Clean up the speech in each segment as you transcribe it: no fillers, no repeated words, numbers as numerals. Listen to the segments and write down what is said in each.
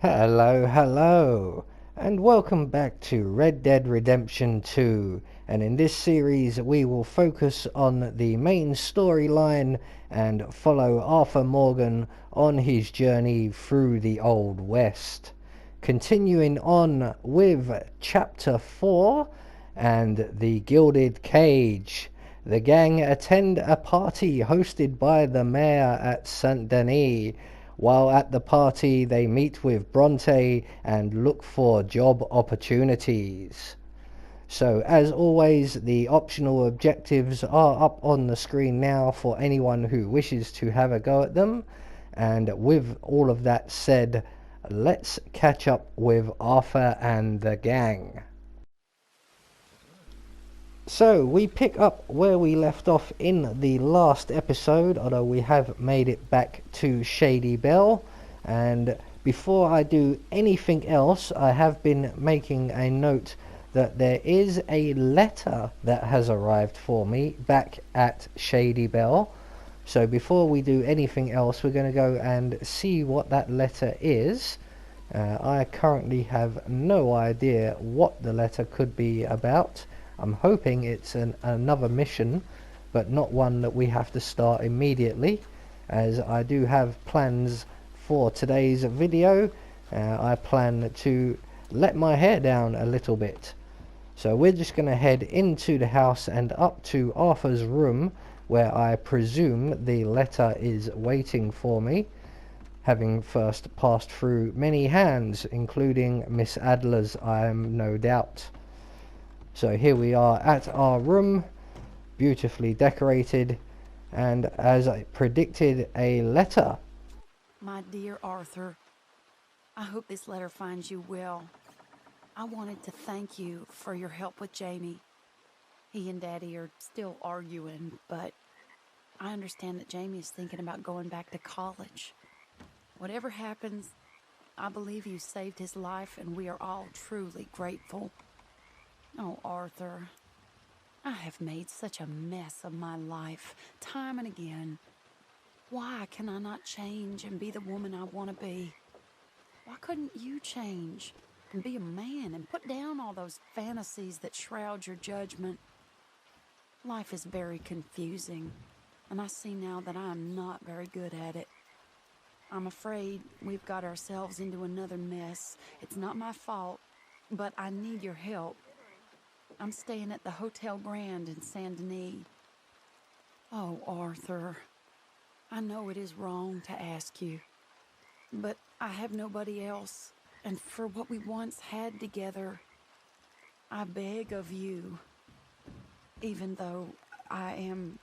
Hello, hello, and welcome back to Red Dead Redemption 2. And in this series we will focus on the main storyline and follow Arthur Morgan on his journey through the Old West. Continuing on with Chapter 4 and the Gilded Cage. The gang attend a party hosted by the mayor at Saint Denis. While at the party, they meet with Bronte and look for job opportunities. So, as always, the optional objectives are up on the screen now for anyone who wishes to have a go at them. And with all of that said, let's catch up with Arthur and the gang. So we pick up where we left off in the last episode, although we have made it back to Shady Belle. And before I do anything else, I have been making a note that there is a letter that has arrived for me back at Shady Belle. So before we do anything else, we're going to go and see what that letter is. I currently have no idea what the letter could be about. I'm hoping it's another mission, but not one that we have to start immediately, as I do have plans for today's video. I plan to let my hair down a little bit. So we're just going to head into the house and up to Arthur's room, where I presume the letter is waiting for me, having first passed through many hands, including Miss Adler's, I am no doubt. So here we are at our room, beautifully decorated, and as I predicted, a letter. My dear Arthur, I hope this letter finds you well. I wanted to thank you for your help with Jamie. He and Daddy are still arguing, but I understand that Jamie is thinking about going back to college. Whatever happens, I believe you saved his life, and we are all truly grateful. Oh, Arthur, I have made such a mess of my life, time and again. Why can I not change and be the woman I want to be? Why couldn't you change and be a man and put down all those fantasies that shroud your judgment? Life is very confusing, and I see now that I am not very good at it. I'm afraid we've got ourselves into another mess. It's not my fault, but I need your help. I'm staying at the Hotel Grand in Saint Denis. Oh, Arthur, I know it is wrong to ask you, but I have nobody else, and for what we once had together, I beg of you, even though I am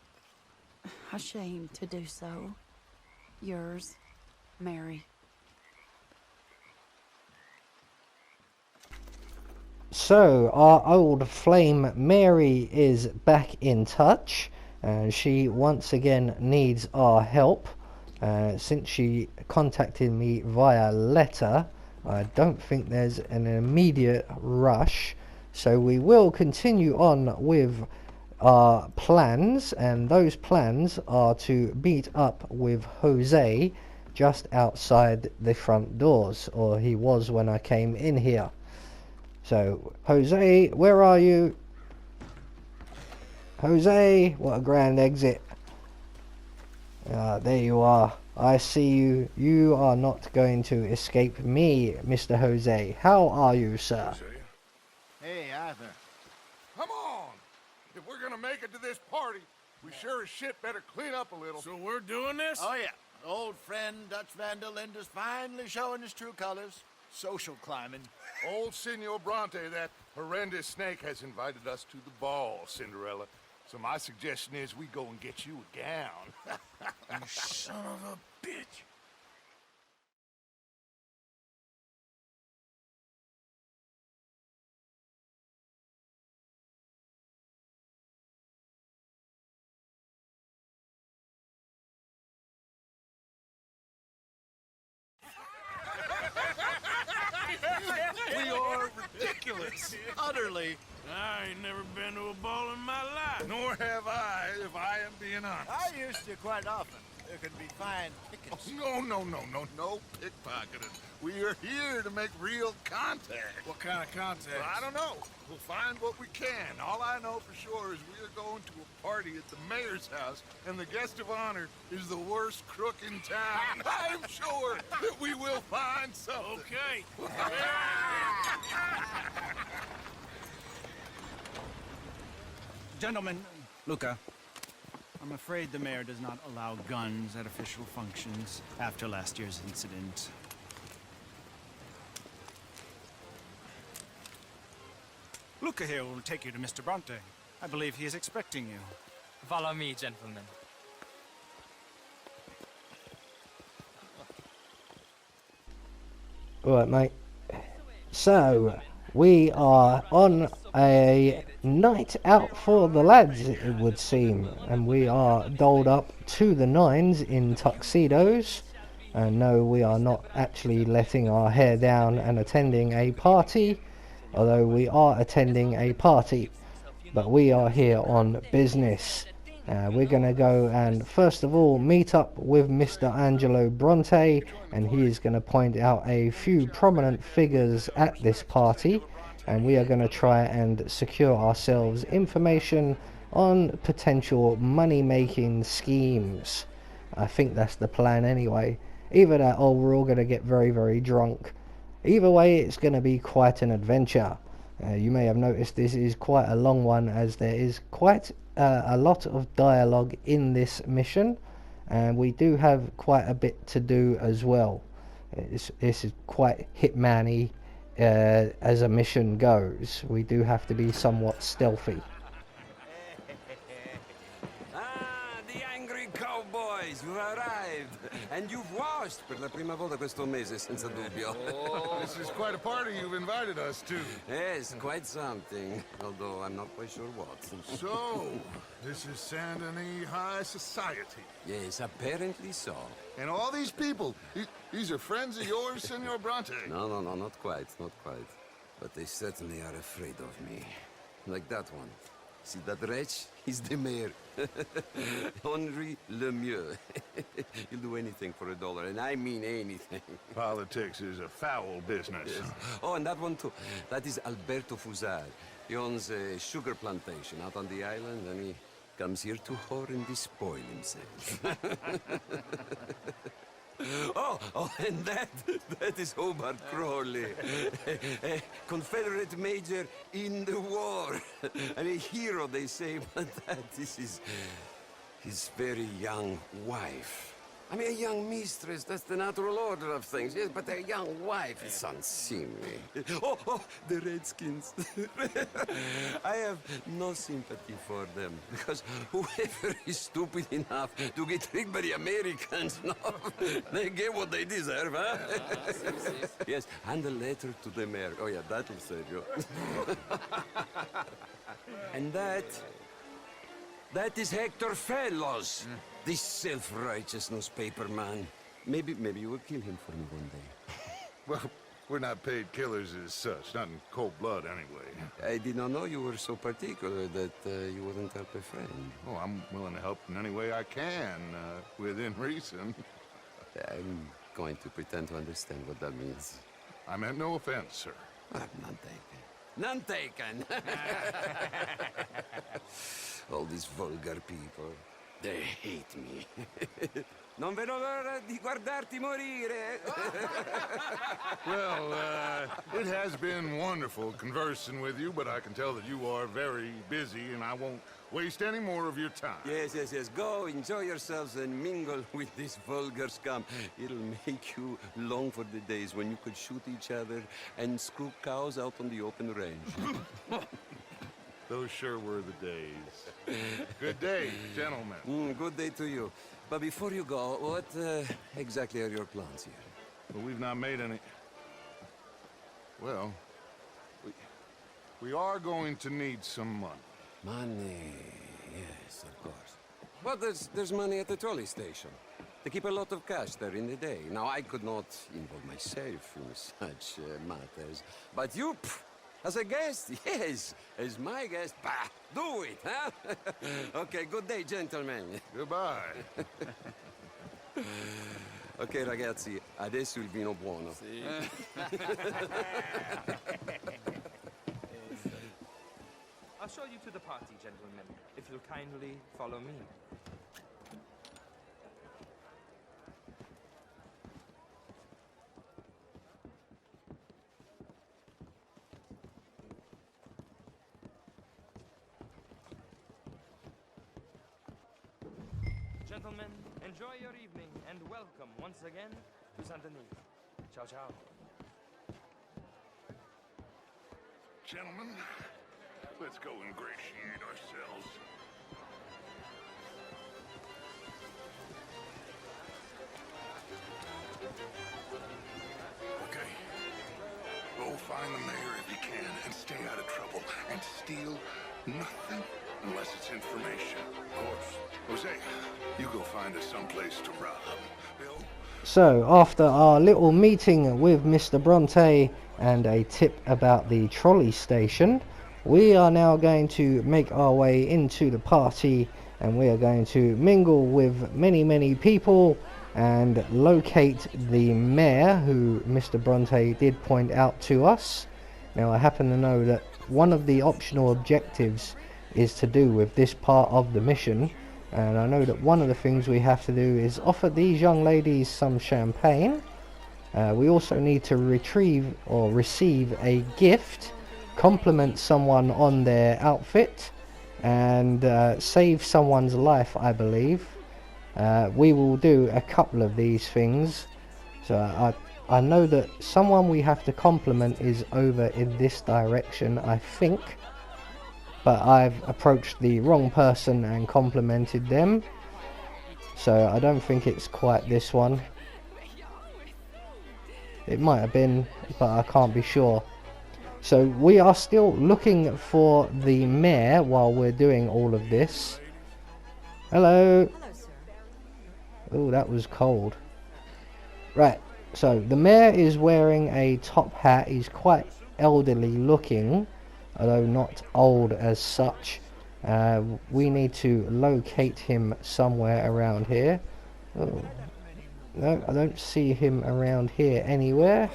ashamed to do so. Yours, Mary. So our old flame Mary is back in touch, and she once again needs our help. Since she contacted me via letter, I don't think there's an immediate rush, so we will continue on with our plans, and those plans are to meet up with Jose just outside the front doors, or he was when I came in here. So, Jose, where are you? Jose, what a grand exit. There you are. I see you. You are not going to escape me, Mr. Jose. How are you, sir? Jose? Hey, Arthur. Come on! If we're gonna make it to this party, we sure as shit better clean up a little. So we're doing this? Oh, yeah. Old friend Dutch Van der Linde's finally showing his true colors. Social climbing. Old Senor Bronte, that horrendous snake, has invited us to the ball, Cinderella. So my suggestion is we go and get you a gown. You son of a bitch. We are ridiculous. Utterly. I ain't never been to a ball in my life. Nor have I, if I am being honest. I used to quite often. there could be fine pickings. Oh, no pickpocketing. We are here to make real contact. What kind of contact? Well, I don't know. We'll find what we can. All I know for sure is we are going to a party at the mayor's house, and the guest of honor is the worst crook in town. I'm sure that we will find something. Okay. Gentlemen, Luca, I'm afraid the mayor does not allow guns at official functions after last year's incident. Luca here will take you to Mr. Bronte. I believe he is expecting you. Follow me, gentlemen. Right, mate. So, we are on a night out for the lads, it would seem. And we are dolled up to the nines in tuxedos. And no, we are not actually letting our hair down and attending a party. Although we are attending a party. But we are here on business. We're going to go and first of all meet up with Mr. Angelo Bronte, and he is going to point out a few prominent figures at this party, and we are going to try and secure ourselves information on potential money making schemes. I think that's the plan anyway. Either that or we're all going to get very, very drunk. Either way, it's going to be quite an adventure. You may have noticed this is quite a long one, as there is quite a lot of dialogue in this mission, and we do have quite a bit to do as well. This is quite Hitman-y as a mission goes. We do have to be somewhat stealthy. The angry cowboys, you've arrived! And you've washed per la prima volta questo mese, senza dubbio. Oh, this is quite a party you've invited us to. Yes, quite something. Although I'm not quite sure what. So, this is Saint Denis High Society. Yes, apparently so. And all these people, these are friends of yours, Senor Bronte? No, not quite, not quite. But they certainly are afraid of me. Like that one. See that wretch? He's the mayor. Henri Lemieux. He'll do anything for $1, and I mean anything. Politics is a foul business. Yes. Oh, and that one too. That is Alberto Fusar. He owns a sugar plantation out on the island, and he comes here to whore and despoil himself. Oh, and that is Hobart Crawley, a Confederate major in the war, and a hero, they say, but that is his very young wife. I mean, a young mistress, that's the natural order of things, yes, but a young wife is unseemly. Oh, the Redskins. I have no sympathy for them, because whoever is stupid enough to get tricked by the Americans, no, they get what they deserve, huh? Yes, and a letter to the mayor. Oh, yeah, that'll save you. And that is Hector Fellows. This self-righteous newspaper man. Maybe you will kill him for me one day. Well, we're not paid killers as such, not in cold blood anyway. I did not know you were so particular that you wouldn't help a friend. Oh, I'm willing to help in any way I can, within reason. I'm going to pretend to understand what that means. I meant no offense, sir. None taken. None taken! All these vulgar people. They hate me. Non vedo l'ora di guardarti morire. Well, it has been wonderful conversing with you, but I can tell that you are very busy, and I won't waste any more of your time. Yes. Go, enjoy yourselves, and mingle with this vulgar scum. It'll make you long for the days when you could shoot each other and screw cows out on the open range. Those sure were the days. Good day, gentlemen. Good day to you. But before you go, what exactly are your plans here? Well, we've not made any... Well, we are going to need some money. Money, yes, of course. Well, there's money at the trolley station. They keep a lot of cash there in the day. Now, I could not involve myself in such matters. But you, as a guest, yes, as my guest, bah, do it, huh? Okay, good day, gentlemen. Goodbye. Ok ragazzi, adesso il vino buono. I'll show you to the party, gentlemen, if you'll kindly follow me. Gentlemen, enjoy your evening and welcome once again to Saint Denis. Ciao, ciao. Gentlemen, let's go ingratiate ourselves. Okay. Go find the mayor if you can and stay out of trouble. And steal nothing unless it's information. Of course. Jose, you go find us someplace to rob. Bill? So, after our little meeting with Mr. Bronte and a tip about the trolley station, we are now going to make our way into the party, and we are going to mingle with many people and locate the mayor, who Mr. Bronte did point out to us. Now, I happen to know that one of the optional objectives is to do with this part of the mission, and I know that one of the things we have to do is offer these young ladies some champagne. We also need to retrieve or receive a gift, compliment someone on their outfit, and save someone's life, I believe. We will do a couple of these things. So I know that someone we have to compliment is over in this direction, I think. But I've approached the wrong person and complimented them. So I don't think it's quite this one. It might have been, but I can't be sure. So we are still looking for the mayor while we're doing all of this. Hello. Hello, sir. Oh, that was cold. Right, so the mayor is wearing a top hat. He's quite elderly looking, although not old as such. We need to locate him somewhere around here. Oh. No, I don't see him around here anywhere.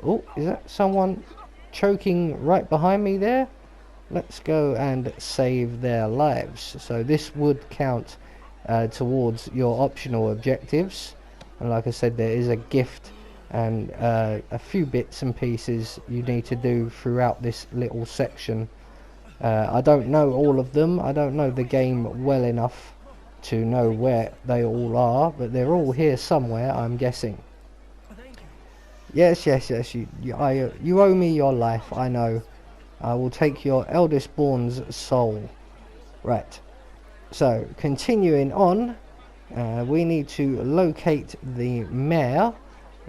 Oh, is that someone choking right behind me there? Let's go and save their lives. So this would count towards your optional objectives. And like I said, there is a gift and a few bits and pieces you need to do throughout this little section. I don't know all of them. I don't know the game well enough to know where they all are, but they're all here somewhere, I'm guessing. Yes, you owe me your life, I know. I will take your eldest born's soul. Right, so continuing on, we need to locate the mayor.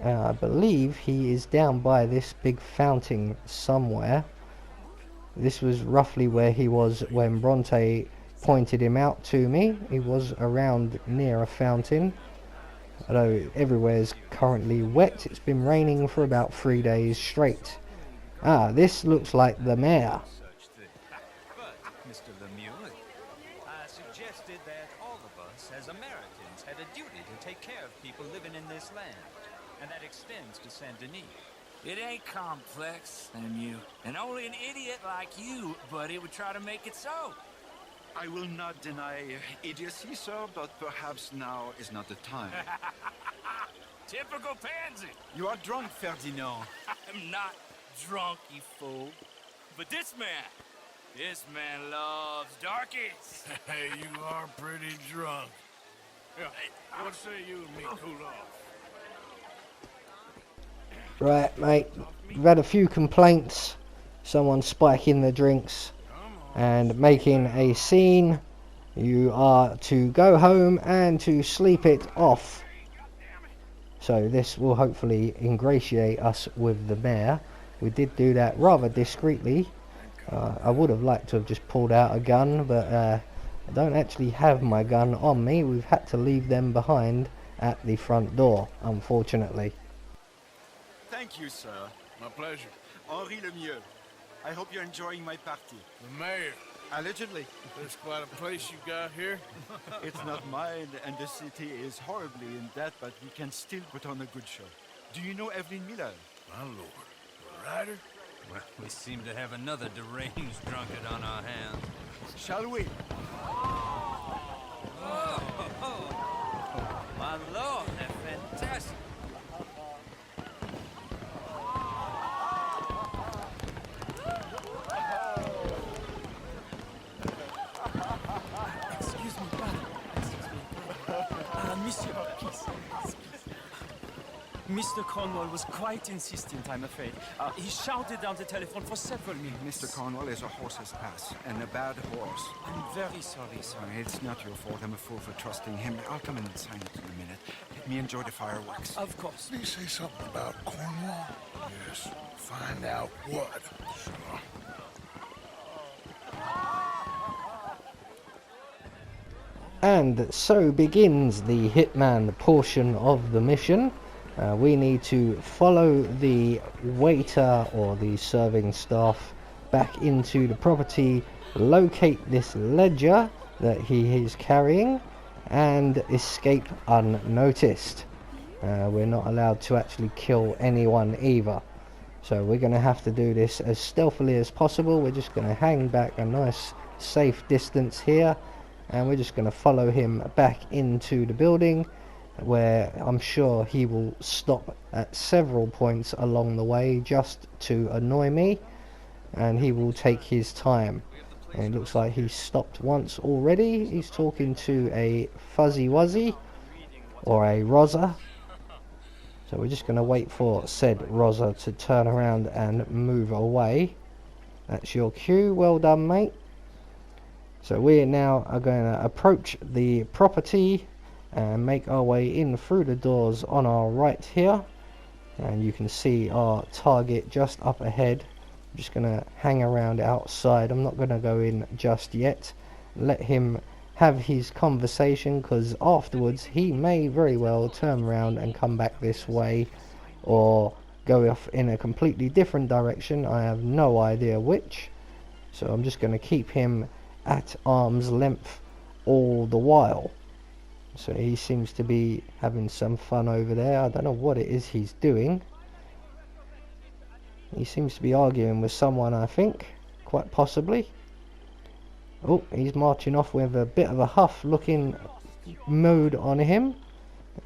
I believe he is down by this big fountain somewhere. This was roughly where he was when Bronte pointed him out to me. He was around near a fountain, although everywhere is currently wet. It's been raining for about 3 days straight. Ah, this looks like the mayor. But, Mr. Lemieux, I suggested that all of us as Americans had a duty to take care of people living in this land, and that extends to Saint Denis. It ain't complex, Lemieux. And only an idiot like you, buddy, would try to make it so. I will not deny idiocy, sir, but perhaps now is not the time. Typical pansy. You are drunk, Ferdinand. I'm not drunk, you fool. But this man loves darkies. Hey, you are pretty drunk. Yeah, what say you and me cool off? Right, mate, we've had a few complaints. Someone spiking the drinks and making a scene. You are to go home and to sleep it off. So this will hopefully ingratiate us with the mayor. We did do that rather discreetly. I would have liked to have just pulled out a gun, but I don't actually have my gun on me. We've had to leave them behind at the front door, unfortunately. Thank you, sir. My pleasure. Henri Lemieux. I hope you're enjoying my party. The mayor. Allegedly. There's quite a place you got here. It's not mine, and the city is horribly in debt, but we can still put on a good show. Do you know Evelyn Miller? My lord. The rider? Well, we seem to have another deranged drunkard on our hands. Shall we? Oh, my lord, they're fantastic. Excuse me, brother. Excuse me. Monsieur, please. Mr. Cornwall was quite insistent, I'm afraid. He shouted down the telephone for several minutes. Mr. Cornwall is a horse's ass, and a bad horse. I'm very sorry, sir. It's not your fault. I'm a fool for trusting him. I'll come in and sign it in a minute. Let me enjoy the fireworks. Of course. Did he say something about Cornwall? Yes. Find out what. Sure. And so begins the Hitman portion of the mission. We need to follow the waiter or the serving staff back into the property, locate this ledger that he is carrying, and escape unnoticed. We're not allowed to actually kill anyone either. So we're going to have to do this as stealthily as possible. We're just going to hang back a nice safe distance here, and we're just going to follow him back into the building, where I'm sure he will stop at several points along the way just to annoy me, and he will take his time. And it looks like he's stopped once already. He's talking to a fuzzy wuzzy or a Rosa. So we're just going to wait for said Rosa to turn around and move away. That's your cue. Well done, mate. So we now are going to approach the property and make our way in through the doors on our right here, and you can see our target just up ahead. I'm just going to hang around outside. I'm not going to go in just yet. Let him have his conversation, because afterwards he may very well turn around and come back this way, or go off in a completely different direction. I have no idea which. So I'm just going to keep him at arm's length all the while. So he seems to be having some fun over there. I don't know what it is he's doing. He seems to be arguing with someone, I think. Quite possibly. Oh, he's marching off with a bit of a huff looking mood on him.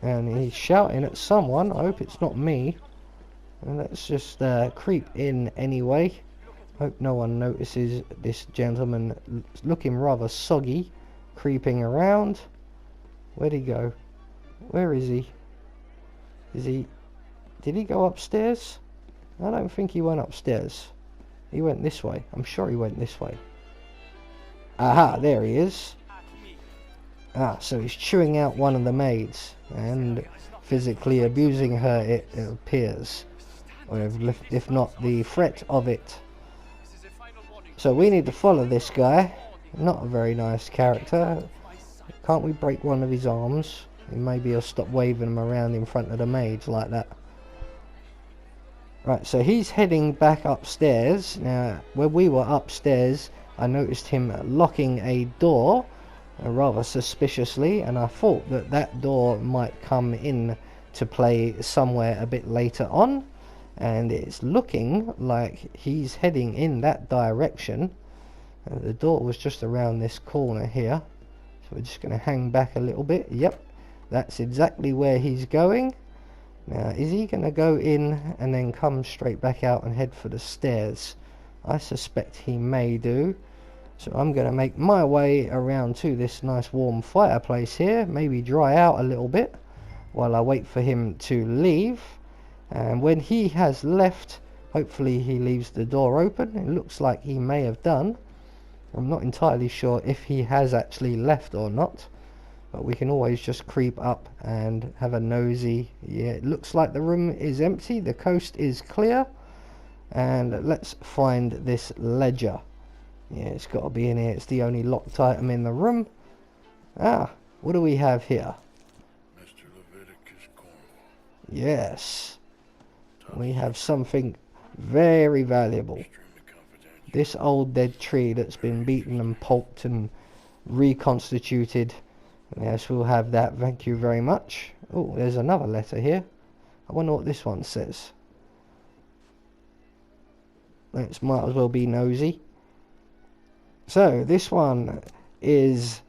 And he's shouting at someone. I hope it's not me. And let's just creep in anyway. Hope no one notices this gentleman looking rather soggy, creeping around. Where'd he go? Where is he? Did he go upstairs? I don't think he went upstairs. He went this way. I'm sure he went this way. Aha, there he is. Ah, so he's chewing out one of the maids and physically abusing her, it appears. Or if not the threat of it. So we need to follow this guy. Not a very nice character. Can't we break one of his arms? And maybe he'll stop waving them around in front of the maids like that. Right, so he's heading back upstairs. Now, when we were upstairs, I noticed him locking a door rather suspiciously, and I thought that that door might come in to play somewhere a bit later on. And it's looking like he's heading in that direction. The door was just around this corner here. So we're just going to hang back a little bit. Yep, that's exactly where he's going. Now, is he going to go in and then come straight back out and head for the stairs? I suspect he may do. So I'm going to make my way around to this nice warm fireplace here. Maybe dry out a little bit while I wait for him to leave. And when he has left, hopefully he leaves the door open. It looks like he may have done. I'm not entirely sure if he has actually left or not. But we can always just creep up and have a nosy. Yeah, it looks like the room is empty. The coast is clear. And let's find this ledger. Yeah, it's got to be in here. It's the only locked item in the room. Ah, what do we have here? Mr. Leviticus Cornwall. Yes. We have something very valuable. this old dead tree that's been beaten and pulped and reconstituted. Yes, we'll have that. Thank you very much. Oh, there's another letter here. I wonder what this one says. Let's might as well be nosy. So this one is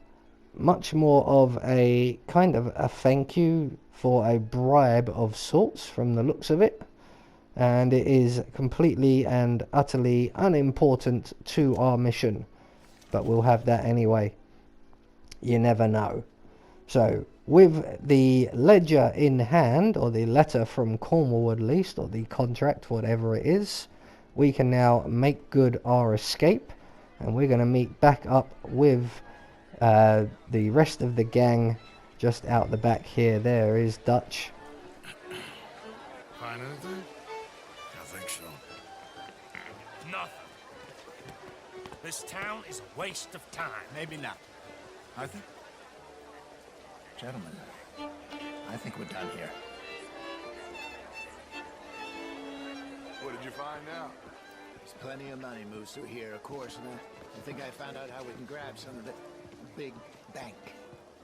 much more of a kind of a thank you for a bribe of sorts from the looks of it, and it is completely and utterly unimportant to our mission, but we'll have that anyway. You never know. So with the ledger in hand, or the letter from Cornwall at least, or the contract, whatever it is, we can now make good our escape, and we're going to meet back up with the rest of the gang just out the back here. There is Dutch. Find anything? I think so. Nothing. This town is a waste of time. Maybe not. Arthur? Gentlemen, I think we're done here. What did you find out? There's plenty of money moves through here, of course, and I think I found out how we can grab some of it. A big bank.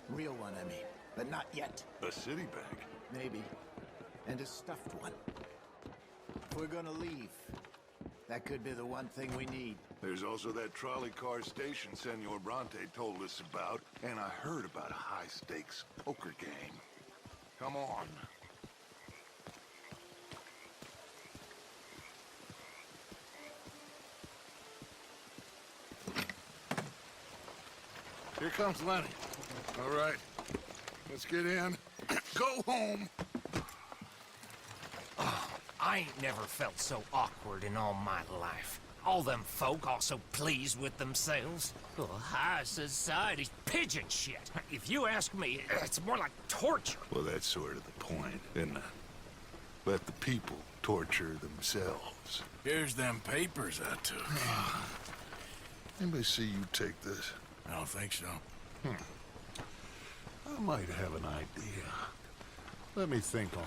Real one, I mean. But not yet. A city bank? Maybe. And a stuffed one. If we're gonna leave, that could be the one thing we need. There's also that trolley car station Senor Bronte told us about, and I heard about a high-stakes poker game. Come on. Here comes Lenny. All right, let's get in. Go home. I ain't never felt so awkward in all my life. All them folk all so pleased with themselves. Oh, high society's pigeon shit. If you ask me, it's more like torture. Well, that's sort of the point, isn't it? Let the people torture themselves. Here's them papers I took. Anybody see you take this? I don't think so. I might have an idea. Let me think on it.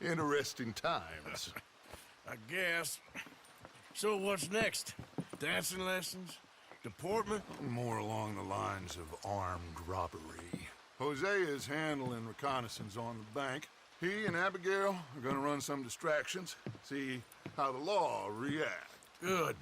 Interesting times. I guess. So what's next? Dancing lessons? Deportment? More along the lines of armed robbery. Hosea is handling reconnaissance on the bank. He and Abigail are gonna run some distractions, see how the law reacts. Good.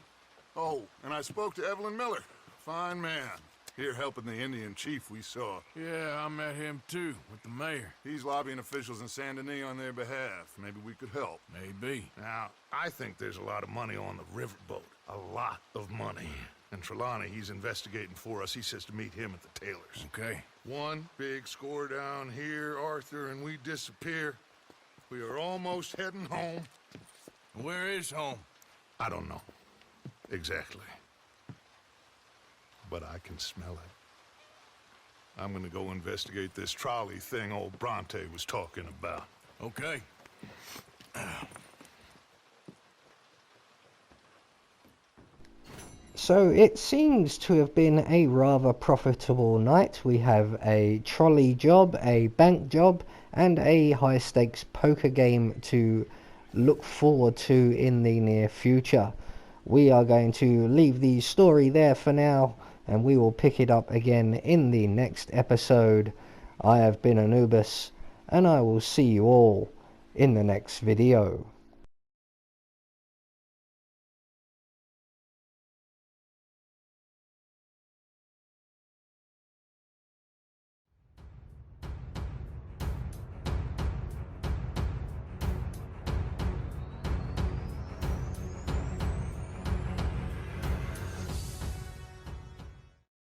Oh, and I spoke to Evelyn Miller. Fine man. Here helping the Indian chief we saw. Yeah, I met him too, with the mayor. He's lobbying officials in Saint Denis on their behalf. Maybe we could help. Maybe. Now, I think there's a lot of money on the riverboat. A lot of money. And Trelawney, he's investigating for us. He says to meet him at the Taylor's. Okay. One big score down here, Arthur, and we disappear. We are almost heading home. Where is home? I don't know. Exactly. But I can smell it. I'm gonna go investigate this trolley thing old Bronte was talking about. Okay. So it seems to have been a rather profitable night. We have a trolley job, a bank job, and a high stakes poker game to look forward to in the near future. We are going to leave the story there for now, and we will pick it up again in the next episode. I have been Anubis, and I will see you all in the next video.